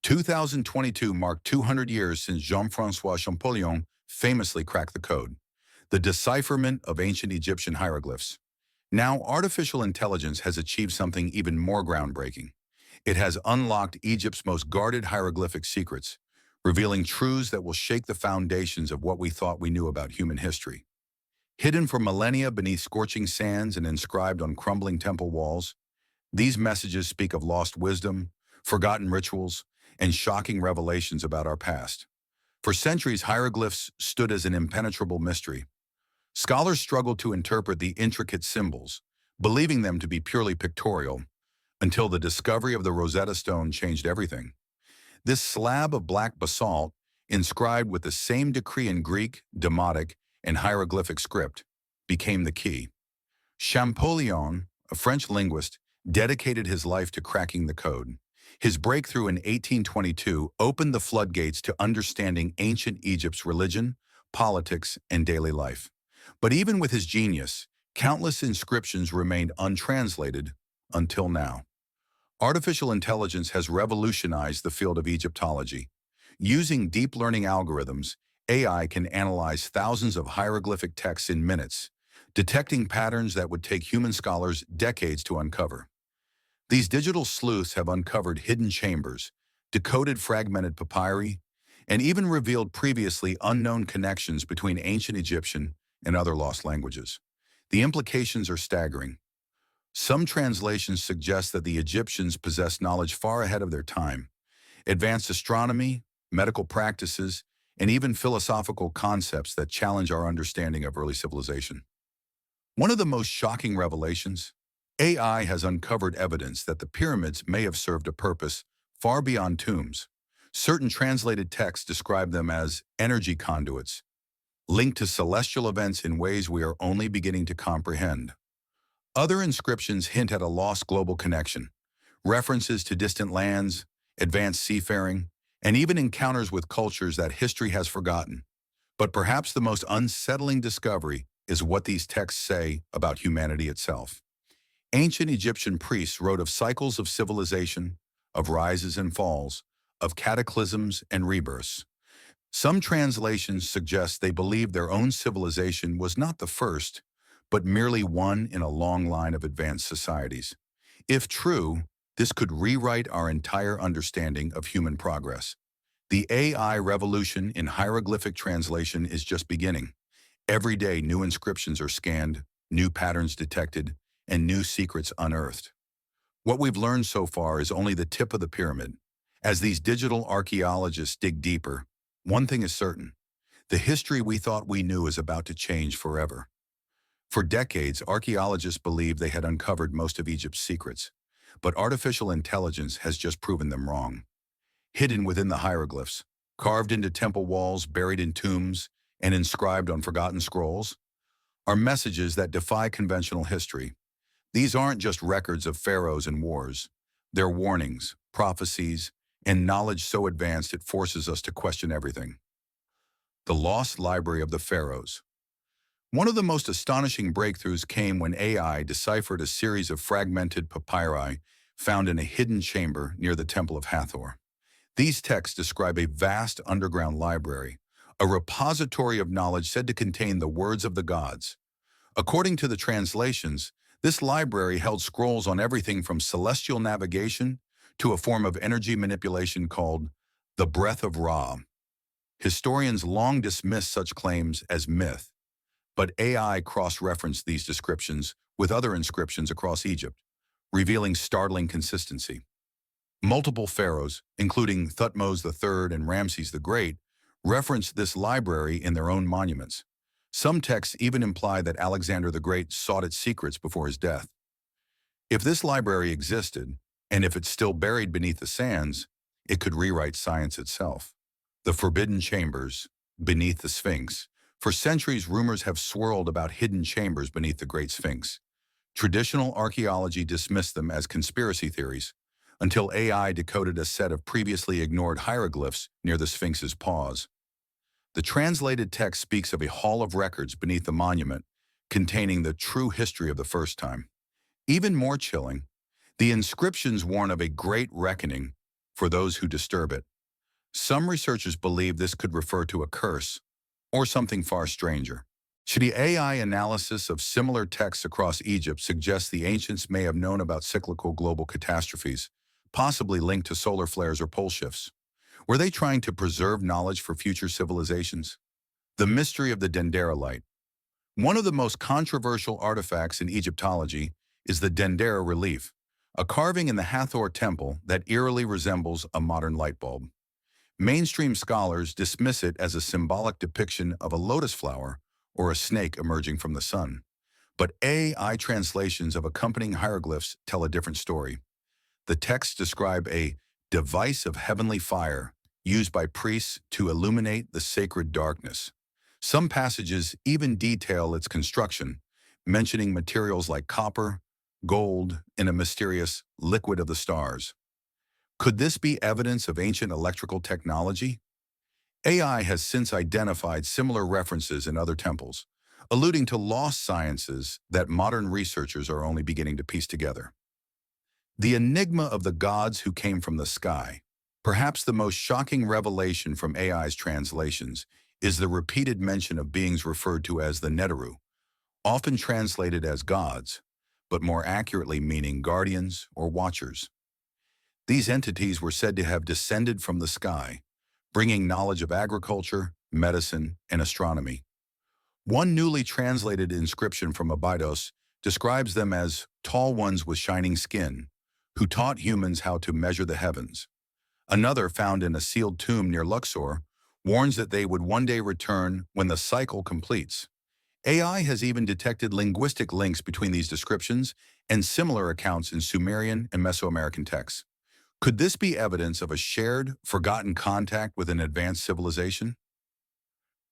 2022 marked 200 years since Jean-François Champollion famously cracked the code, the decipherment of ancient Egyptian hieroglyphs. Now, artificial intelligence has achieved something even more groundbreaking. It has unlocked Egypt's most guarded hieroglyphic secrets, revealing truths that will shake the foundations of what we thought we knew about human history. Hidden for millennia beneath scorching sands and inscribed on crumbling temple walls, these messages speak of lost wisdom, forgotten rituals, and shocking revelations about our past. For centuries, hieroglyphs stood as an impenetrable mystery. Scholars struggled to interpret the intricate symbols, believing them to be purely pictorial, until the discovery of the Rosetta Stone changed everything. This slab of black basalt, inscribed with the same decree in Greek, Demotic, and hieroglyphic script, became the key. Champollion, a French linguist, dedicated his life to cracking the code. His breakthrough in 1822 opened the floodgates to understanding ancient Egypt's religion, politics, and daily life. But even with his genius, countless inscriptions remained untranslated until now. Artificial intelligence has revolutionized the field of Egyptology. Using deep learning algorithms, AI can analyze thousands of hieroglyphic texts in minutes, detecting patterns that would take human scholars decades to uncover. These digital sleuths have uncovered hidden chambers, decoded fragmented papyri, and even revealed previously unknown connections between ancient Egyptian and other lost languages. The implications are staggering. Some translations suggest that the Egyptians possessed knowledge far ahead of their time. Advanced astronomy, medical practices, and even philosophical concepts that challenge our understanding of early civilization. One of the most shocking revelations: AI has uncovered evidence that the pyramids may have served a purpose far beyond tombs. Certain translated texts describe them as energy conduits, linked to celestial events in ways we are only beginning to comprehend. Other inscriptions hint at a lost global connection, references to distant lands, advanced seafaring, and even encounters with cultures that history has forgotten. But perhaps the most unsettling discovery is what these texts say about humanity itself. Ancient Egyptian priests wrote of cycles of civilization, of rises and falls, of cataclysms and rebirths. Some translations suggest they believed their own civilization was not the first, but merely one in a long line of advanced societies. If true, this could rewrite our entire understanding of human progress. The AI revolution in hieroglyphic translation is just beginning. Every day, new inscriptions are scanned, new patterns detected, and new secrets unearthed. What we've learned so far is only the tip of the pyramid. As these digital archaeologists dig deeper, one thing is certain: the history we thought we knew is about to change forever. For decades, archaeologists believed they had uncovered most of Egypt's secrets, but artificial intelligence has just proven them wrong. Hidden within the hieroglyphs, carved into temple walls, buried in tombs, and inscribed on forgotten scrolls, are messages that defy conventional history. These aren't just records of pharaohs and wars. They're warnings, prophecies, and knowledge so advanced it forces us to question everything. The Lost Library of the Pharaohs. One of the most astonishing breakthroughs came when AI deciphered a series of fragmented papyri found in a hidden chamber near the Temple of Hathor. These texts describe a vast underground library, a repository of knowledge said to contain the words of the gods. According to the translations, this library held scrolls on everything from celestial navigation to a form of energy manipulation called the breath of Ra. Historians long dismissed such claims as myth, but AI cross-referenced these descriptions with other inscriptions across Egypt, revealing startling consistency. Multiple pharaohs, including Thutmose III and Ramses the Great, referenced this library in their own monuments. Some texts even imply that Alexander the Great sought its secrets before his death. If this library existed, and if it's still buried beneath the sands, it could rewrite science itself. The forbidden chambers beneath the Sphinx. For centuries, rumors have swirled about hidden chambers beneath the Great Sphinx. Traditional archaeology dismissed them as conspiracy theories, until AI decoded a set of previously ignored hieroglyphs near the Sphinx's paws. The translated text speaks of a hall of records beneath the monument, containing the true history of the first time. Even more chilling, the inscriptions warn of a great reckoning for those who disturb it. Some researchers believe this could refer to a curse or something far stranger. The AI analysis of similar texts across Egypt suggests the ancients may have known about cyclical global catastrophes, possibly linked to solar flares or pole shifts. Were they trying to preserve knowledge for future civilizations? The mystery of the Dendera light. One of the most controversial artifacts in Egyptology is the Dendera relief, a carving in the Hathor temple that eerily resembles a modern light bulb. Mainstream scholars dismiss it as a symbolic depiction of a lotus flower or a snake emerging from the sun. But AI translations of accompanying hieroglyphs tell a different story. The texts describe a device of heavenly fire used by priests to illuminate the sacred darkness. Some passages even detail its construction, mentioning materials like copper, gold, and a mysterious liquid of the stars. Could this be evidence of ancient electrical technology? AI has since identified similar references in other temples, alluding to lost sciences that modern researchers are only beginning to piece together. The enigma of the gods who came from the sky. Perhaps the most shocking revelation from AI's translations is the repeated mention of beings referred to as the Neteru, often translated as gods, but more accurately meaning guardians or watchers. These entities were said to have descended from the sky, bringing knowledge of agriculture, medicine, and astronomy. One newly translated inscription from Abydos describes them as tall ones with shining skin, who taught humans how to measure the heavens. Another, found in a sealed tomb near Luxor, warns that they would one day return when the cycle completes. AI has even detected linguistic links between these descriptions and similar accounts in Sumerian and Mesoamerican texts. Could this be evidence of a shared, forgotten contact with an advanced civilization?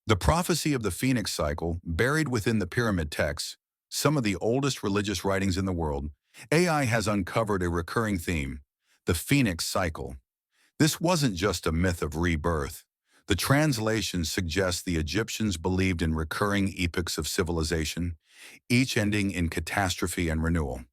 The prophecy of the Phoenix cycle, buried within the pyramid texts, some of the oldest religious writings in the world, AI has uncovered a recurring theme: the Phoenix cycle. This wasn't just a myth of rebirth. The translation suggests the Egyptians believed in recurring epochs of civilization, each ending in catastrophe and renewal.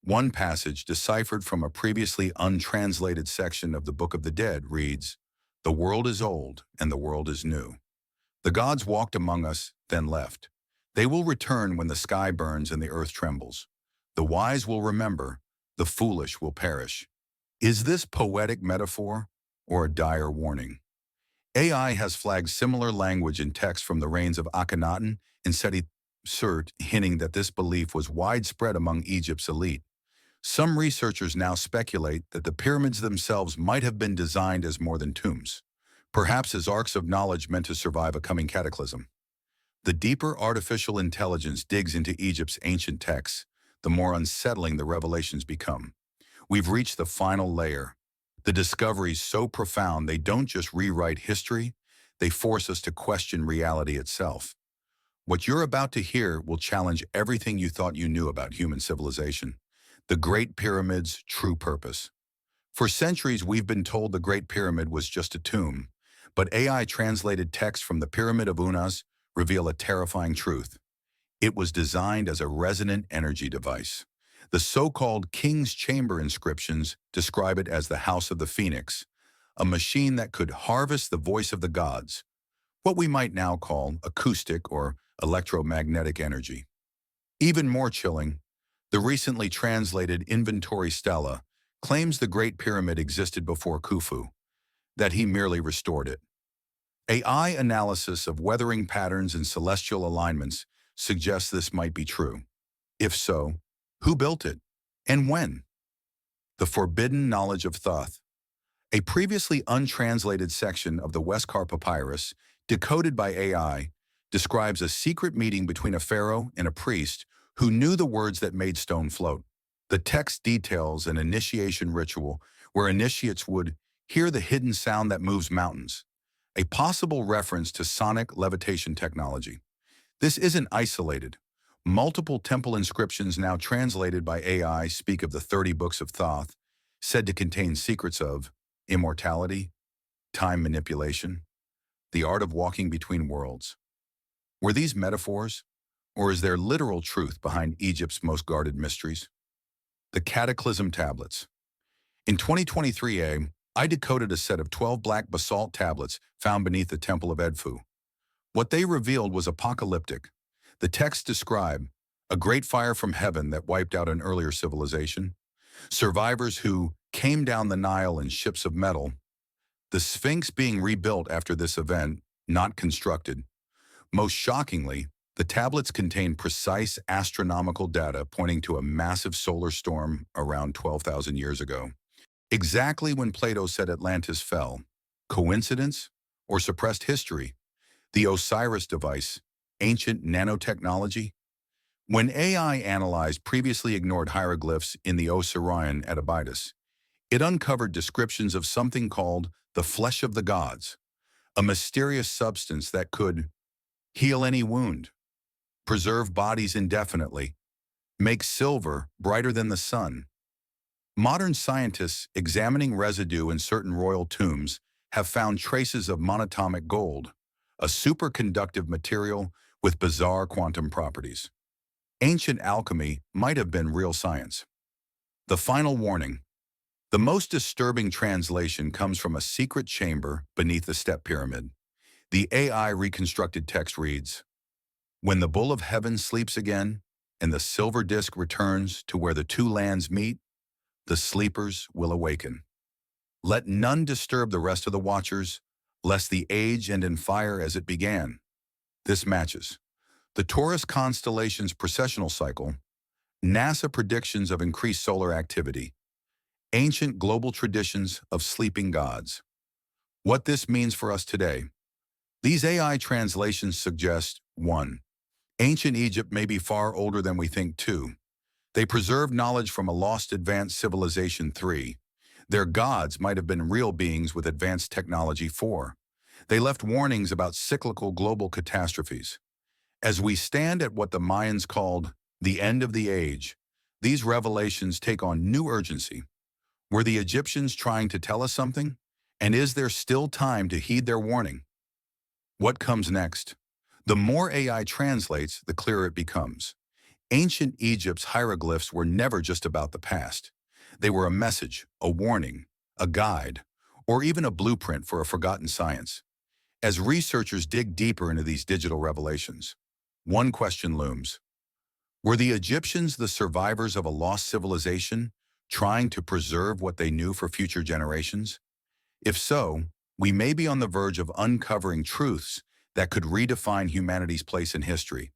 One passage, deciphered from a previously untranslated section of the Book of the Dead, reads, "The world is old and the world is new. The gods walked among us, then left. They will return when the sky burns and the earth trembles. The wise will remember, the foolish will perish." Is this poetic metaphor or a dire warning? AI has flagged similar language in text from the reigns of Akhenaten and Seti I, hinting that this belief was widespread among Egypt's elite. Some researchers now speculate that the pyramids themselves might have been designed as more than tombs, perhaps as arks of knowledge meant to survive a coming cataclysm. The deeper artificial intelligence digs into Egypt's ancient texts, the more unsettling the revelations become. We've reached the final layer. The discoveries so profound they don't just rewrite history, they force us to question reality itself. What you're about to hear will challenge everything you thought you knew about human civilization. The Great Pyramid's true purpose. For centuries, we've been told the Great Pyramid was just a tomb, but AI-translated texts from the Pyramid of Unas reveal a terrifying truth. It was designed as a resonant energy device. The so-called King's Chamber inscriptions describe it as the House of the Phoenix, a machine that could harvest the voice of the gods, what we might now call acoustic or electromagnetic energy. Even more chilling, the recently translated Inventory Stela claims the Great Pyramid existed before Khufu, that he merely restored it. AI analysis of weathering patterns and celestial alignments suggests this might be true. If so, who built it, and when? The Forbidden Knowledge of Thoth. A previously untranslated section of the Westcar Papyrus, decoded by AI, describes a secret meeting between a pharaoh and a priest who knew the words that made stone float. The text details an initiation ritual where initiates would hear the hidden sound that moves mountains, a possible reference to sonic levitation technology. This isn't isolated. Multiple temple inscriptions now translated by AI speak of the 30 books of Thoth, said to contain secrets of immortality, time manipulation, the art of walking between worlds. Were these metaphors, or is there literal truth behind Egypt's most guarded mysteries? The Cataclysm Tablets. In 2023, I decoded a set of 12 black basalt tablets found beneath the Temple of Edfu. What they revealed was apocalyptic. The texts describe a great fire from heaven that wiped out an earlier civilization, survivors who came down the Nile in ships of metal, the Sphinx being rebuilt after this event, not constructed. Most shockingly, the tablets contain precise astronomical data pointing to a massive solar storm around 12,000 years ago. Exactly when Plato said Atlantis fell. Coincidence or suppressed history? The Osiris device, ancient nanotechnology? When AI analyzed previously ignored hieroglyphs in the Osirian at Abydos, it uncovered descriptions of something called the flesh of the gods, a mysterious substance that could heal any wound, preserve bodies indefinitely, make silver brighter than the sun. Modern scientists examining residue in certain royal tombs have found traces of monatomic gold, a superconductive material with bizarre quantum properties. Ancient alchemy might have been real science. The final warning. The most disturbing translation comes from a secret chamber beneath the step pyramid. The AI reconstructed text reads, "When the bull of heaven sleeps again, and the silver disk returns to where the two lands meet, the sleepers will awaken. Let none disturb the rest of the watchers, lest the age end in fire as it began." This matches the Taurus constellation's precessional cycle, NASA predictions of increased solar activity, ancient global traditions of sleeping gods. What this means for us today. These AI translations suggest 1. Ancient Egypt may be far older than we think. 2. They preserved knowledge from a lost advanced civilization. 3. Their gods might have been real beings with advanced technology. 4. They left warnings about cyclical global catastrophes. As we stand at what the Mayans called the end of the age, these revelations take on new urgency. Were the Egyptians trying to tell us something? And is there still time to heed their warning? What comes next? The more AI translates, the clearer it becomes. Ancient Egypt's hieroglyphs were never just about the past. They were a message, a warning, a guide, or even a blueprint for a forgotten science. As researchers dig deeper into these digital revelations, one question looms. Were the Egyptians the survivors of a lost civilization, trying to preserve what they knew for future generations? If so, we may be on the verge of uncovering truths that could redefine humanity's place in history.